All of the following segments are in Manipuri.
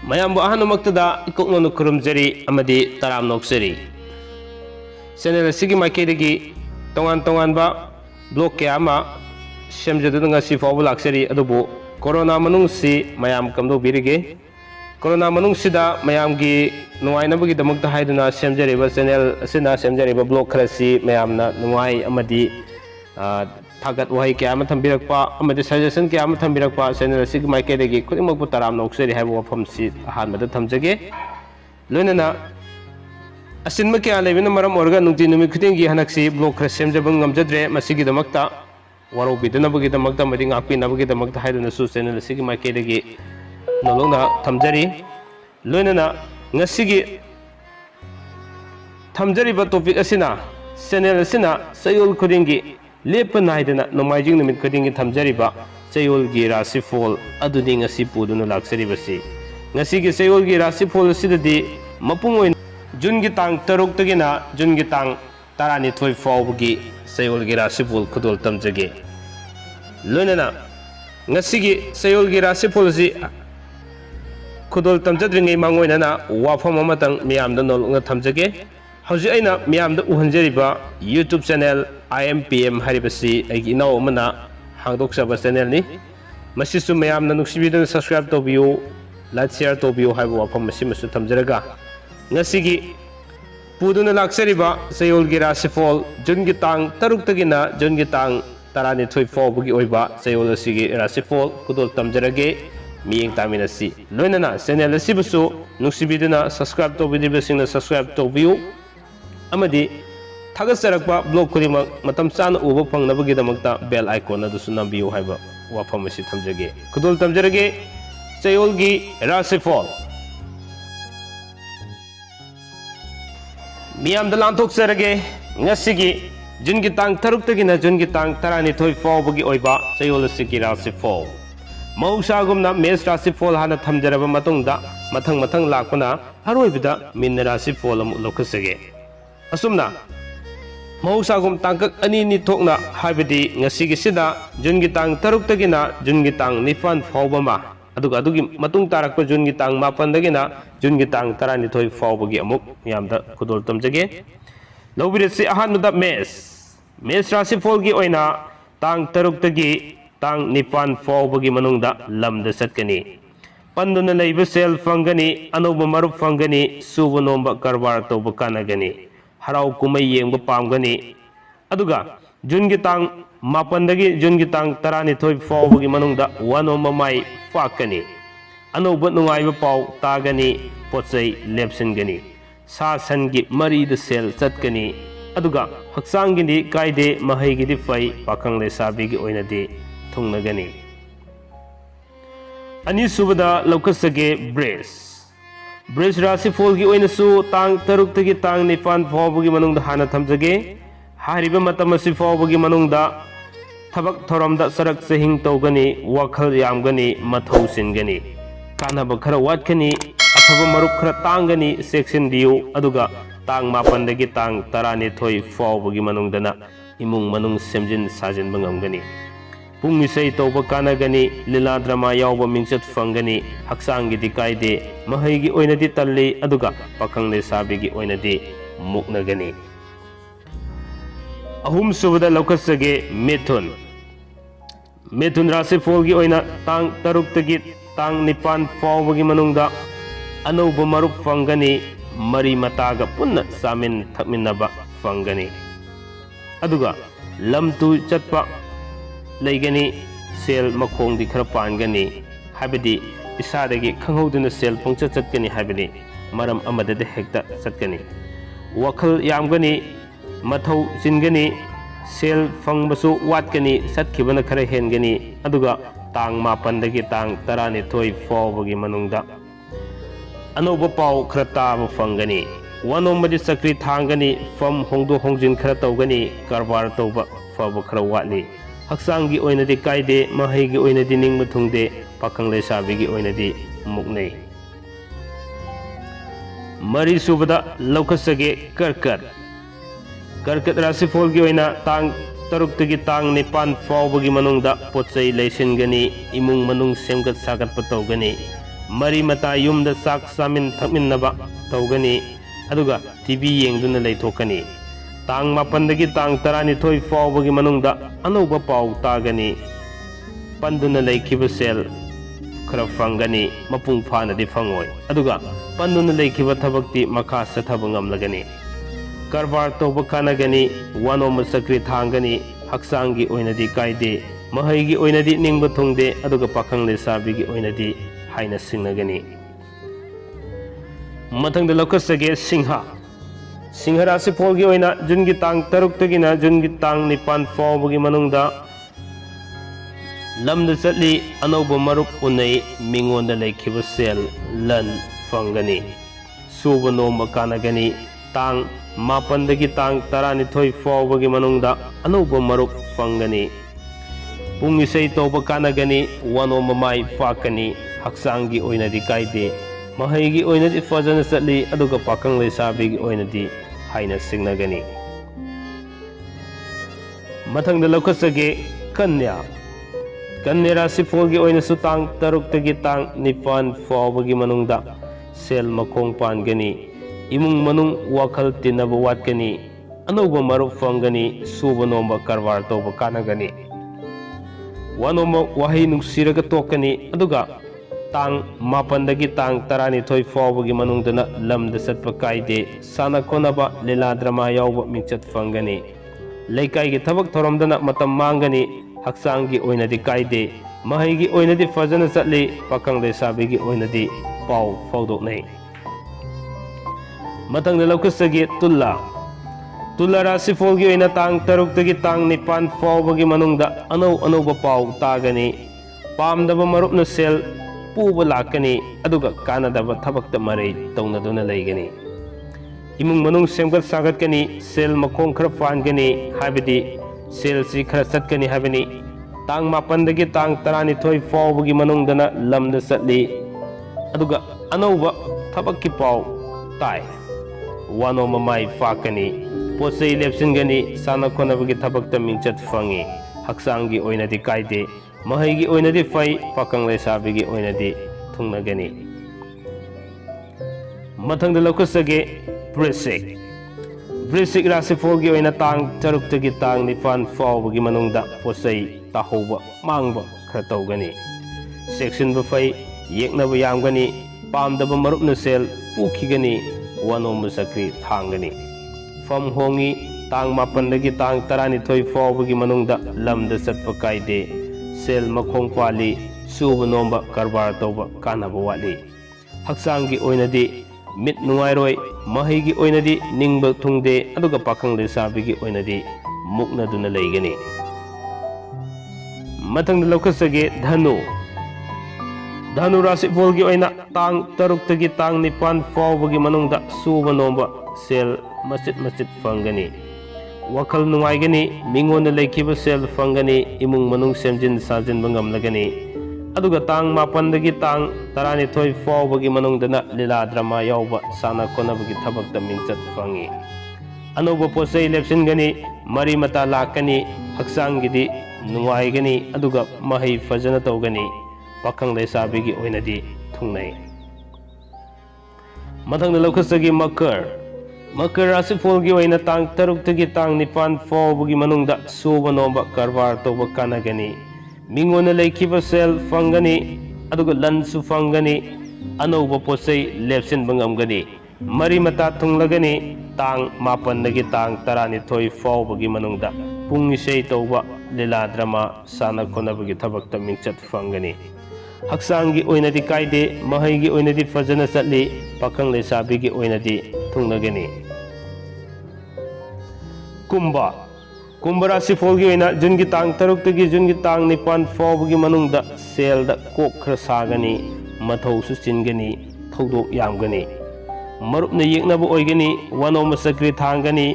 ꯃꯌꯥꯝꯕꯨ ꯑꯍꯥꯟꯕꯃꯛꯇꯗ ꯏꯀꯣꯛꯅꯣꯅ ꯈꯨꯔꯨꯝꯖꯔꯤ ꯑꯃꯗꯤ ꯇꯔꯥꯝ ꯅꯣꯛꯆꯔꯤ ꯆꯦꯅꯦꯜ ꯑꯁꯤꯒꯤ ꯃꯥꯏꯀꯩꯗꯒꯤ ꯇꯣꯉꯥꯟꯕ ꯕ꯭ꯂꯣꯛ ꯀꯌꯥ ꯑꯃ ꯁꯦꯝꯖꯗꯨꯅ ꯉꯁꯤ ꯐꯥꯎꯕ ꯂꯥꯛꯆꯔꯤ ꯑꯗꯨꯕꯨ ꯀꯣꯔꯣꯅꯥ ꯃꯅꯨꯡꯁꯤ ꯃꯌꯥꯝ ꯀꯝꯗꯧꯕꯤꯔꯤꯒꯦ ꯀꯣꯔꯣꯅꯥ ꯃꯅꯨꯡꯁꯤꯗ ꯃꯌꯥꯝꯒꯤ ꯅꯨꯡꯉꯥꯏꯅꯕꯒꯤꯗꯃꯛꯇ ꯍꯥꯏꯗꯨꯅ ꯁꯦꯝꯖꯔꯤꯕ ꯆꯦꯅꯦꯜ ꯑꯁꯤꯅ ꯁꯦꯝꯖꯔꯤꯕ ꯕ꯭ꯂꯣꯛ ꯈꯔꯁꯤ ꯃꯌꯥꯝꯅ ꯅꯨꯡꯉꯥꯏ ꯑꯃꯗꯤ ꯊꯥꯒꯠ ꯋꯥꯍꯩ ꯀꯌꯥ ꯑꯃ ꯊꯝꯕꯤꯔꯛꯄ ꯑꯃꯗꯤ ꯁꯖꯦꯁꯟ ꯀꯌꯥ ꯑꯃ ꯊꯝꯕꯤꯔꯛꯄ ꯆꯦꯅꯦꯜ ꯑꯁꯤꯒꯤ ꯃꯥꯏꯀꯩꯗꯒꯤ ꯈꯨꯗꯤꯡꯃꯛꯄꯨ ꯇꯔꯥꯝ ꯅꯣꯛꯆꯔꯤ ꯍꯥꯏꯕ ꯋꯥꯐꯝꯁꯤ ꯑꯍꯥꯟꯕꯗ ꯊꯝꯖꯒꯦ ꯂꯣꯏꯅꯅ ꯑꯁꯤꯟꯕ ꯀꯌꯥ ꯂꯩꯕꯅ ꯃꯔꯝ ꯑꯣꯏꯔꯒ ꯅꯨꯡꯇꯤ ꯅꯨꯃꯤꯠ ꯈꯨꯗꯤꯡꯒꯤ ꯍꯟꯗꯛꯁꯤ ꯕ꯭ꯂꯣꯛ ꯈꯔ ꯁꯦꯝꯖꯕ ꯉꯝꯖꯗ꯭ꯔꯦ ꯃꯁꯤꯒꯤꯗꯃꯛꯇ ꯋꯥꯔꯧꯕꯤꯗꯅꯕꯒꯤꯗꯃꯛꯇ ꯑꯃꯗꯤ ꯉꯥꯛꯄꯤꯅꯕꯒꯤꯗꯃꯛꯇ ꯍꯥꯏꯗꯨꯅꯁꯨ ꯆꯦꯅꯦꯜ ꯑꯁꯤꯒꯤ ꯃꯥꯏꯀꯩꯗꯒꯤ ꯅꯣꯂꯣꯛꯅ ꯊꯝꯖꯔꯤ ꯂꯣꯏꯅꯅ ꯉꯁꯤꯒꯤ ꯊꯝꯖꯔꯤꯕ ꯇꯣꯄꯤꯛ ꯑꯁꯤꯅ ꯆꯦꯅꯦꯜ ꯑꯁꯤꯅ ꯆꯌꯣꯜ ꯈꯨꯗꯤꯡꯒꯤ ꯂꯦꯞꯄ ꯅꯥꯏꯗꯅ ꯅꯣꯡꯃꯥꯏꯖꯤꯡ ꯅꯨꯃꯤꯠ ꯈꯨꯗꯤꯡꯒꯤ ꯊꯝꯖꯔꯤꯕ ꯆꯌꯣꯜꯒꯤ ꯔꯥꯁꯤꯐꯣꯜ ꯑꯗꯨꯅꯤ ꯉꯁꯤ ꯄꯨꯗꯨꯅ ꯂꯥꯛꯆꯔꯤꯕꯁꯤ ꯉꯁꯤꯒꯤ ꯆꯌꯣꯜꯒꯤ ꯔꯥꯁꯤꯐꯣꯜ ꯑꯁꯤꯗꯗꯤ ꯃꯄꯨꯡ ꯑꯣꯏꯅ ꯖꯨꯟꯒꯤ ꯇꯥꯡ 6ꯇꯒꯤꯅ ꯖꯨꯟꯒꯤ ꯇꯥꯡ 12 ꯐꯥꯎꯕꯒꯤ ꯆꯌꯣꯜꯒꯤ ꯔꯥꯁꯤꯐꯣꯜ ꯈꯨꯗꯣꯜ ꯇꯝꯖꯒꯦ ꯂꯣꯏꯅꯅ ꯉꯁꯤꯒꯤ ꯆꯌꯣꯜꯒꯤ ꯔꯥꯁꯤꯐꯣꯜ ꯑꯁꯤ ꯈꯨꯗꯣꯜ ꯇꯝꯖꯗ꯭ꯔꯤꯉꯩ ꯃꯥꯡꯑꯣꯏꯅꯅ ꯋꯥꯐꯝ ꯑꯃꯇꯪ ꯃꯤꯌꯥꯝꯗ ꯅꯣꯂꯣꯛꯅ ꯊꯝꯖꯒꯦ ꯍꯧꯖꯤꯛ ꯑꯩꯅ ꯃꯤꯌꯥꯝꯗ ꯎꯍꯟꯖꯔꯤꯕ YouTube ꯆꯦꯅꯦꯜ IMPM ꯍꯥꯏꯔꯤꯕꯁꯤ ꯑꯩꯒꯤ ꯏꯅꯥꯎ ꯑꯃꯅ ꯍꯥꯡꯗꯣꯛꯆꯕ ꯆꯦꯅꯦꯜꯅꯤ ꯃꯁꯤꯁꯨ ꯃꯌꯥꯝꯅ ꯅꯨꯡꯁꯤꯕꯤꯗꯨꯅ ꯁꯕꯁꯀ꯭ꯔꯥꯏꯕ ꯇꯧꯕꯤꯌꯨ ꯂꯥꯏꯛ ꯁꯦꯌꯔ ꯇꯧꯕꯤꯌꯨ ꯍꯥꯏꯕ ꯋꯥꯐꯝ ꯑꯁꯤꯃꯁꯨ ꯊꯝꯖꯔꯒ ꯉꯁꯤꯒꯤ ꯄꯨꯗꯨꯅ ꯂꯥꯛꯆꯔꯤꯕ ꯆꯌꯣꯜꯒꯤ ꯔꯥꯁꯤꯐꯣꯜ ꯖꯨꯟꯒꯤ ꯇꯥꯡ 6ꯇꯒꯤꯅ ꯖꯨꯟꯒꯤ ꯇꯥꯡ 12 ꯐꯥꯎꯕꯒꯤ ꯑꯣꯏꯕ ꯆꯌꯣꯜ ꯑꯁꯤꯒꯤ ꯔꯥꯁꯤꯐꯣꯜ ꯈꯨꯗꯣꯜ ꯇꯝꯖꯔꯒꯦ ꯃꯤꯠꯌꯦꯡ ꯇꯥꯃꯤꯟꯅꯁꯤ ꯂꯣꯏꯅꯅ ꯆꯦꯅꯦꯜ ꯑꯁꯤꯕꯨꯁꯨ ꯅꯨꯡꯁꯤꯕꯤꯗꯨꯅ ꯁꯕꯁꯀ꯭ꯔꯥꯏꯕ ꯇꯧꯕꯤꯗ꯭ꯔꯤꯕꯁꯤꯡꯅ ꯁꯕꯁꯀ꯭ꯔꯥꯏꯕ ꯇꯧꯕꯤꯌꯨ ꯑꯃꯗꯤ ꯊꯥꯒꯠꯆꯔꯛꯄ ꯕ꯭ꯂꯣꯛ ꯈꯨꯗꯤꯡꯃꯛ ꯃꯇꯝ ꯆꯥꯅ ꯎꯕ ꯐꯪꯅꯕꯒꯤꯗꯃꯛꯇ ꯕꯦꯜ ꯑꯥꯏꯀꯣꯟ ꯑꯗꯨꯁꯨ ꯅꯝꯕꯤꯌꯨ ꯍꯥꯏꯕ ꯋꯥꯐꯝ ꯑꯁꯤ ꯊꯝꯖꯒꯦ ꯈꯨꯗꯣꯜ ꯇꯝꯖꯔꯒꯦ ꯆꯌꯣꯜꯒꯤ ꯔꯥꯁꯤꯐꯣꯜ ꯃꯤꯌꯥꯝꯗ ꯂꯥꯟꯊꯣꯛꯆꯔꯒꯦ ꯉꯁꯤꯒꯤ ꯖꯨꯟꯒꯤ ꯇꯥꯡ 6ꯇꯒꯤꯅ ꯖꯨꯟꯒꯤ ꯇꯥꯡ 12 ꯐꯥꯎꯕꯒꯤ ꯑꯣꯏꯕ ꯆꯌꯣꯜ ꯑꯁꯤꯒꯤ ꯔꯥꯁꯤꯐꯣꯜ ꯃꯍꯧꯁꯥꯒꯨꯝꯅ ꯃꯦꯁ ꯔꯥꯁꯤꯐꯣꯜ ꯍꯥꯟꯅ ꯊꯝꯖꯔꯕ ꯃꯇꯨꯡꯗ ꯃꯊꯪ ꯂꯥꯛꯄꯅ ꯑꯔꯣꯏꯕꯗ ꯃꯤꯟꯅ ꯔꯥꯁꯤꯐꯣꯜ ꯑꯃꯨꯛ ꯂꯧꯈꯠꯆꯒꯦ ꯑꯁꯨꯝꯅ ꯃꯍꯧꯁꯥꯒꯨꯝ ꯇꯥꯡꯀꯛ ꯑꯅꯤꯅꯤ ꯊꯣꯛꯅ ꯍꯥꯏꯕꯗꯤ ꯉꯁꯤꯒꯤꯁꯤꯗ ꯖꯨꯟꯒꯤ ꯇꯥꯡ 6ꯇꯒꯤꯅ ꯖꯨꯟꯒꯤ ꯇꯥꯡ 9 ꯐꯥꯎꯕ ꯑꯃ ꯑꯗꯨꯒ ꯑꯗꯨꯒꯤ ꯃꯇꯨꯡ ꯇꯥꯔꯛꯄ ꯖꯨꯟꯒꯤ ꯇꯥꯡ 8ꯗꯒꯤꯅ ꯖꯨꯟꯒꯤ ꯇꯥꯡ 12 ꯐꯥꯎꯕꯒꯤ ꯑꯃꯨꯛ ꯃꯤꯌꯥꯝꯗ ꯈꯨꯗꯣꯜ ꯇꯝꯖꯒꯦ ꯂꯧꯕꯤꯔꯁꯤ ꯑꯍꯥꯟꯕꯗ ꯃꯦꯁ ꯔꯥꯁꯤꯐꯣꯜꯒꯤ ꯑꯣꯏꯅ ꯇꯥꯡ 6ꯇꯒꯤ ꯇꯥꯡ 9 ꯐꯥꯎꯕꯒꯤ ꯃꯅꯨꯡꯗ ꯂꯝꯗ ꯆꯠꯀꯅꯤ ꯄꯟꯗꯨꯅ ꯂꯩꯕ ꯁꯦꯜ ꯐꯪꯒꯅꯤ ꯑꯅꯧꯕ ꯃꯔꯨꯞ ꯐꯪꯒꯅꯤ ꯁꯨꯕ ꯅꯣꯝꯕ ꯀꯔꯕꯥꯔ ꯇꯧꯕ ꯀꯥꯟꯅꯒꯅꯤ ꯍꯔꯥꯎ ꯀꯨꯝꯍꯩ ꯌꯦꯡꯕ ꯄꯥꯝꯒꯅꯤ ꯑꯗꯨꯒ ꯖꯨꯟꯒꯤ ꯇꯥꯡ 8ꯗꯒꯤ ꯖꯨꯟꯒꯤ ꯇꯥꯡ 12 ꯐꯥꯎꯕꯒꯤ ꯃꯅꯨꯡꯗ ꯋꯥꯅꯣꯝꯕ ꯃꯥꯏ ꯄꯥꯛꯀꯅꯤ ꯑꯅꯧꯕ ꯅꯨꯡꯉꯥꯏꯕ ꯄꯥꯎ ꯇꯥꯒꯅꯤ ꯄꯣꯠꯆꯩ ꯂꯦꯞꯁꯤꯟꯒꯅꯤ ꯁꯥ ꯁꯟꯒꯤ ꯃꯔꯤꯗ ꯁꯦꯜ ꯆꯠꯀꯅꯤ ꯑꯗꯨꯒ ꯍꯛꯆꯥꯡꯒꯤꯗꯤ ꯀꯥꯏꯗꯦ ꯃꯍꯩꯒꯤꯗꯤ ꯐꯩ ꯄꯥꯈꯪ ꯂꯩꯁꯥꯕꯤꯒꯤ ꯑꯣꯏꯅꯗꯤ ꯊꯨꯡꯅꯒꯅꯤ ꯑꯅꯤꯁꯨꯕꯗ ꯂꯧꯈꯠꯆꯒꯦ ꯕ꯭ꯔꯦꯁ ꯔꯥꯁꯤꯐꯣꯜꯒꯤ ꯑꯣꯏꯅꯁꯨ ꯇꯥꯡ 6ꯇꯒꯤ ꯇꯥꯡ 9 ꯐꯥꯎꯕꯒꯤ ꯃꯅꯨꯡꯗ ꯍꯥꯟꯅ ꯊꯝꯖꯒꯦ ꯍꯥꯏꯔꯤꯕ ꯃꯇꯝ ꯑꯁꯤ ꯐꯥꯎꯕꯒꯤ ꯃꯅꯨꯡꯗ ꯊꯕꯛ ꯊꯧꯔꯝꯗ ꯆꯔꯛ ꯆꯍꯤꯡ ꯇꯧꯒꯅꯤ ꯋꯥꯈꯜ ꯌꯥꯝꯒꯅꯤ ꯃꯊꯧ ꯆꯤꯟꯒꯅꯤ ꯀꯥꯟꯅꯕ ꯈꯔ ꯋꯥꯠꯀꯅꯤ ꯑꯐꯕ ꯃꯔꯨꯞ ꯈꯔ ꯇꯥꯡꯒꯅꯤ ꯆꯦꯛꯁꯤꯟꯕꯤꯌꯨ ꯑꯗꯨꯒ ꯇꯥꯡ 8ꯗꯒꯤ ꯇꯥꯡ 12 ꯐꯥꯎꯕꯒꯤ ꯃꯅꯨꯡꯗꯅ ꯏꯃꯨꯡ ꯃꯅꯨꯡ ꯁꯦꯝꯖꯤꯟ ꯁꯥꯖꯤꯟꯕ ꯉꯝꯒꯅꯤ ꯄꯨꯡ ꯏꯁꯩ ꯇꯧꯕ ꯀꯥꯟꯅꯒꯅꯤ ꯂꯤꯂꯥ ꯗ꯭ꯔꯃꯥ ꯌꯥꯎꯕ ꯃꯤꯡꯆꯠ ꯐꯪꯒꯅꯤ ꯍꯛꯆꯥꯡꯒꯤꯗꯤ ꯀꯥꯏꯗꯦ ꯃꯍꯩꯒꯤ ꯑꯣꯏꯅꯗꯤ ꯇꯜꯂꯤ ꯑꯗꯨꯒ ꯄꯥꯈꯪ ꯂꯩꯁꯥꯕꯤꯒꯤ ꯑꯣꯏꯅꯗꯤ ꯃꯨꯛꯅꯒꯅꯤ ꯑꯍꯨꯝꯁꯨꯕꯗ ꯂꯧꯈꯠꯆꯒꯦ ꯃꯤꯊꯨꯟ ꯔꯥꯁꯤꯐꯣꯜꯒꯤ ꯑꯣꯏꯅ ꯇꯥꯡ 6ꯇꯒꯤ ꯇꯥꯡ 9 ꯐꯥꯎꯕꯒꯤ ꯃꯅꯨꯡꯗ ꯑꯅꯧꯕ ꯃꯔꯨꯞ ꯐꯪꯒꯅꯤ ꯃꯔꯤ ꯃꯇꯥꯒ ꯄꯨꯟꯅ ꯆꯥꯃꯤꯟ ꯊꯛꯃꯤꯟꯅꯕ ꯐꯪꯒꯅꯤ ꯑꯗꯨꯒ ꯂꯝ ꯇꯨ ꯆꯠꯄ ꯂꯩꯒꯅꯤ ꯁꯦꯜ ꯃꯈꯣꯡꯗꯤ ꯈꯔ ꯄꯥꯟꯒꯅꯤ ꯍꯥꯏꯕꯗꯤ ꯏꯁꯥꯗꯒꯤ ꯈꯪꯍꯧꯗꯨꯅ ꯁꯦꯜ ꯄꯨꯡꯆꯠ ꯆꯠꯀꯅꯤ ꯍꯥꯏꯕꯅꯤ ꯃꯔꯝ ꯑꯃꯗꯗꯤ ꯍꯦꯛꯇ ꯆꯠꯀꯅꯤ ꯋꯥꯈꯜ ꯌꯥꯝꯒꯅꯤ ꯃꯊꯧ ꯆꯤꯟꯒꯅꯤ ꯁꯦल फंगबसु वाटकनी सत्खिबना खरा हेनगनी अदुगा तांग 8दगी तांग 12 फावबगी मनुंगदा अनोब पाव खरा ताब फंगनी वनोमदि सक्री थांगनी फम होंगदो होंजिन खरा तौगनी कारबार तौब फब खरा वाटली हक्सांगी ओइनदि कायदे महैगी ओइनदि निंगम थुंगदे पाखंग लेसाबिगी ओइनदि मुकनै मरी सुबदा लौखसगे कर्कट राशिफल की ओइना तांग 6 तगी तांग 9 फावबगी मनुंगदा पोचै लैसिनगनी इमुंग मनुंग सेमगत सागत पतौगनी mari mata yumda sak samin thakminnaba tawgani aduga TV yengduna leithokani tang mapandagi tang 12 faubagi manungda anouba pau tagani panduna leikhiba sel khara fangani mapung phanadi fangoi aduga panduna leikhiba thabakti makha sathaba ngamlagani karbar toba kanagani wanoma sakri thangani haksangi oinadi kaide mahaigi oinadi ningba thongde aduga pakhang lesabigi oinadi haina singnagani mathangda lokasage singha singha rasi pholgi oina jungi tang taruk tagina jungi tang nipan faubagi manungda lamda chatli anouba marup unai mingonda leikhiba sel lan fangani suba nomba kanagani tang mapandagi tang 12 faubagi manungda anouba marup fangani pungisai toba kanagani wanoma mai fakani haksangi oinadi kaide mahaigi oinadi fajana chatli aduga pakang lesabigi oinadi haina singnagani mathangda lokasage kanya kanya rasi pholgi oinasu tang taruk tagi tang nipan faubagi manungda sel makong pangani imung manung wakhal tinaba watkani anouba marup fangani suba nomba karwar toba kanagani wanoma wahi nuksiraga tokani aduga tang mapandagi tang 12 faubagi manungdana lamda satpa kaide sana konaba lela drama yauba mingchat fangani leikai gi thabak thoramdana matam mangani haksangi oinadi kaide mahaigi oinadi fajana chatli pakang lesabigi oinadi pau faudoknai mathangda lokasagi tulla rasi pholgi oina tang 6 tagi tang 9 faubagi manungda anouba pau tagani pamdaba marupna sel puba lakani aduga kanadaba thabakta marai taunaduna leigani imung manung semgat sagat kani sel makong khara fangani habidi sel si khara satkani habani tang mapandagi tang 12 faubagi manungdana lamda satli aduga anouba thabakki pau tai wanoma mai fakani posei lepsingani sana khonabagi thabakta mingchat fangi haksangi oinadi kaide mahaigi oinadi fai pakang lesabigi oinadi thungnagani mathangda lokasage brisik rasi pholgi oina tang 6 tagi tang 9 faubagi manungda posei tahoba mangba khara tawgani section ba fai yeknaba yamgani pamdaba marupna sel ukhigani wanoma sakri thangani fam hongi tang mapandagi tang 12 faubagi manungda lamda satpa kaide sel makhong pali suba nomba karbar toba kanaba wali haksangi oinadi mit nungairoi mahaigi oinadi ningba thungde aduga pakhang lesabigi oinadi muknaduna leigani mathangda lokasage dhanu rasi pholgi oina tang 6 tagi tang 9 faubagi manungda suba nomba sel macit fangani wakhal nungaigani mingonda leikhiba sel fangani imung manung semjin sajin bangamlagani aduga tang mapandagi tang 12 faubagi manungdana lila drama yauba sana konabagi thabakta mingchat fangi anouba posei lepsingani mari mata lakani haksangidi nungaigani aduga mahai fajana tawgani pakhang lesabigi oinadi thungnai mathangda lokasagi makar rasi pholgi oina tang 6 tagi tang 9 faubagi manungda suba nomba karbar toba kanagani mingona leikhiba sel fangani aduga lansu fangani anouba posei lepsin bangamgani mari mata thunglagani tang 9 dagi tang 12 faubagi manungda pungisei tawba lila drama sana khonabagi thabakta mingchat fangani haksangi oinadi kaide mahaigi oinadi fajana chatli pakhang lesabigi oinadi thungnagani kumbha rasi pholgi oina jungi tang 6 tagi jungi tang 9 faubagi manungda selda kok khara sagani mathau su chingani thodok yamgani marupna yeknaba oigani wanoma sakri thangani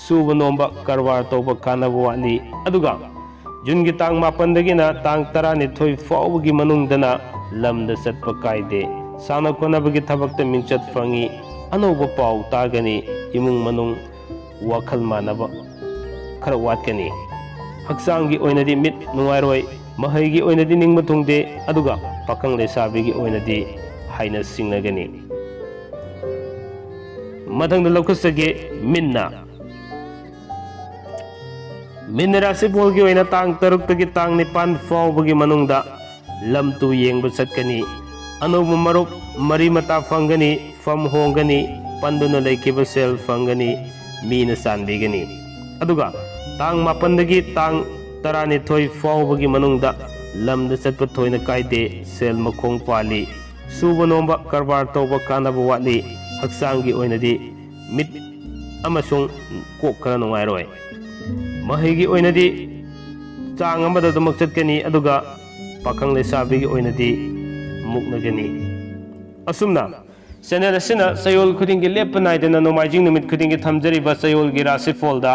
suba nomba karwar toba kanaba wali aduga jungi tang 9 dagina tang 12 faubagi manungdana lamda satpa kaide sana konabagi thabakta mingchat fangi anouba pau tagani imung manung wakhal manaba khara watkani haksangi oinadi mit nungairoi mahaigi oinadi ningma thungde aduga pakhang lesabigi oinadi haina singnagani mathangda laukhasage minna rasi phol gi oina tang taruk tagi tang nipan fawbagi manungda lamtu yengba chatkani anubu marup mari mata fangani fam hongani panduna laikiba sel fangani mina sanbigani aduga tang mapandagi tang tarani thoi fawbagi manungda lamda chatpa thoina kaide sel makhong pali suba nomba karbar toba kanaba watli haksangi oinadi mit amasung kok khara nungairoi mahigi oinadi chang amada damak chatkani aduga pakhang lesabigi oinadi muknagani asumna channel asina sayol khudingi lepa naidena nomaijing numit khudingi thamjariba sayol gi rasi folda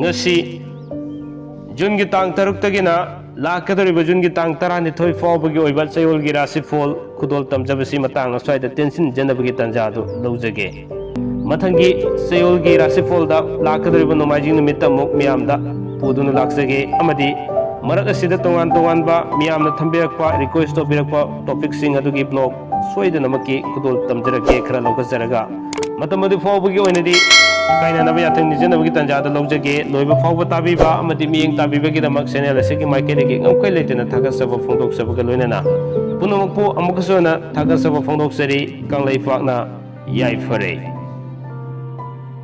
ngasi jun gi tang taruk tagina lakadoriba jun gi tang tarani thoi fawbagi oiba sayol gi rasi fol khudol tamjabasi matang aswaida tension janabagi tanjadu lawjage mathangi sayol gi rasi folda lakadoriba nomaijing numit tamuk miyamda puduna laksage amadi marak asida tongan tongan ba miyamna thambirakpa request topirakpa topic sing adugi blog soidana maki khudol tamjarake khara lokasaraga matamadi fawbagi oinadi kaina naba yathang nijanabagi tanjada lawjage loiba fawba tabiba amadi miyeng tabibagi damak channel asigi maikedegi ngamkai leitena thagasaba phongdoksabaga loinana punamukpu amukasona thagasaba phongdoksari kanglai fakna yai fare